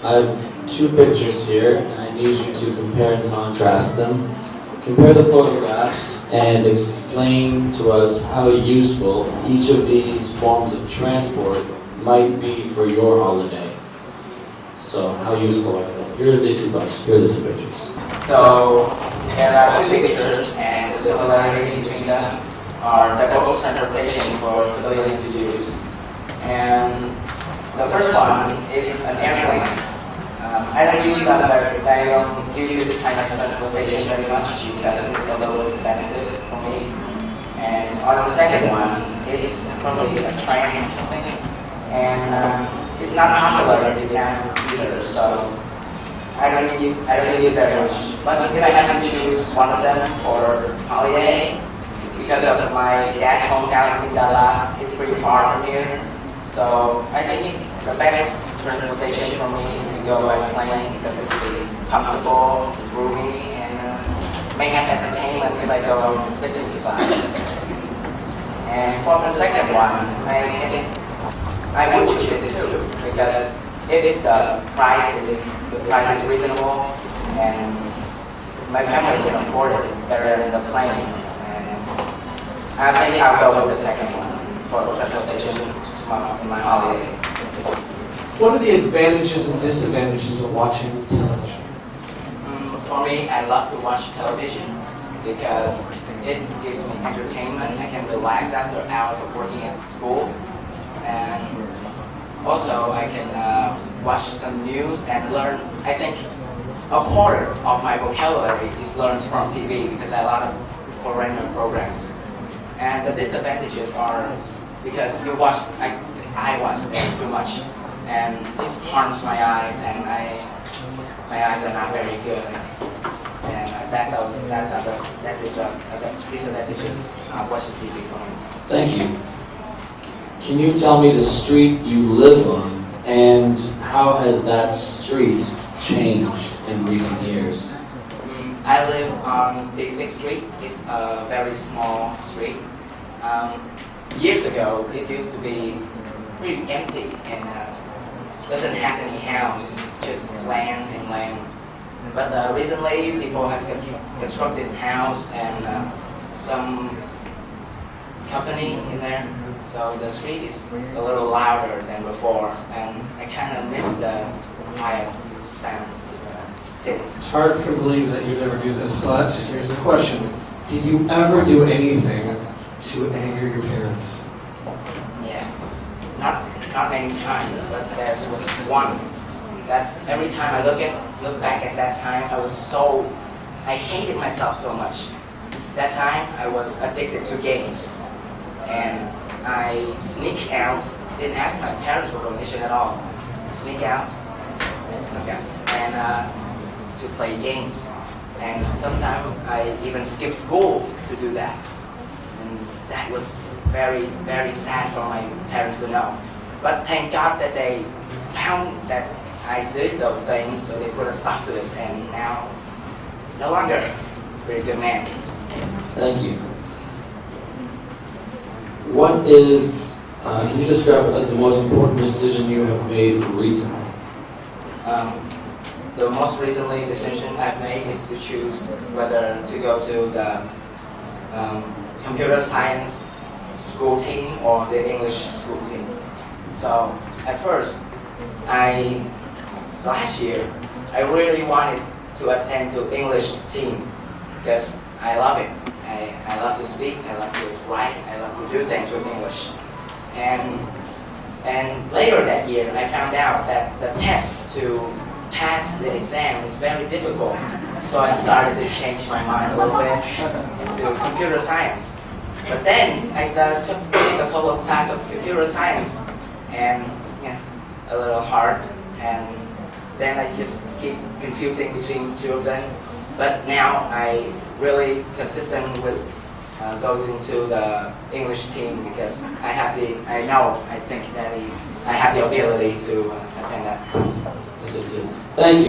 I have two pictures here, and I need you to compare and contrast them. Compare the photographs and explain to us how useful each of these forms of transport might be for your holiday. So, how useful are they? Here are the two pictures. So, there are two pictures, and the similarity between them are the global transportation for civilians to use. And the first one is an airplane. I don't use that, I don't use this kind of transportation very much because it's a little expensive for me. And on the second one, it's probably a train or something. And it's not popular in Japan either, so I don't use it very much. But if I have to choose one of them for holiday, because of my dad's hometown in Dallas, it's pretty far from here. So I think the best transportation for me is to go by plane because it's really comfortable, roomy, and may have entertainment if I go business class. And for the second one, I would choose it too because if the price is reasonable and my family can afford it better than the plane, and I think I'll go with the second one for transportation in my holiday. What are the advantages and disadvantages of watching television? For me, I love to watch television because it gives me entertainment. I can relax after hours of working at school. And also, I can watch some news and learn. I think a quarter of my vocabulary is learned from TV because I have a lot of foreigner programs. And the disadvantages are because I watch them too much, and it harms my eyes, and my eyes are not very good. And that's the disadvantages of watching TV for me. Thank you. Can you tell me the street you live on, and how has that street changed in recent years? I live on Big 6th Street. It's a very small street. Years ago, it used to be pretty empty and doesn't have any house, just land and land. But recently, people have constructed house and some company in there. So the street is a little louder than before, and I kind of miss the quiet sounds of the city. It's hard to believe that you never do this, but here's a question. Did you ever do anything to anger your parents? Yeah, not many times, but there was one that every time I look back at that time, I hated myself so much. That time I was addicted to games, and I sneak out, didn't ask my parents for permission at all. Sneak out, and to play games. And sometimes I even skip school to do that. And that was very, very sad for my parents to know. But thank God that they found that I did those things, so they put a stop to it. And now, no longer. Very good man. Thank you. Can you describe the most important decision you have made recently? The most recently decision I've made is to choose whether to go to the computer science school team or the English school team. So at first, last year, I really wanted to attend to English team because I love it. I love to speak, I love to write, I love to do things with English. And later that year, I found out that the test to pass the exam is very difficult. So I started to change my mind a little bit into computer science. But then I took a couple of classes of computer science, and a little hard. And then I just keep confusing between two of them. But now I really consistent with going to the English team because I think that I have the ability to attend that class. Thank you.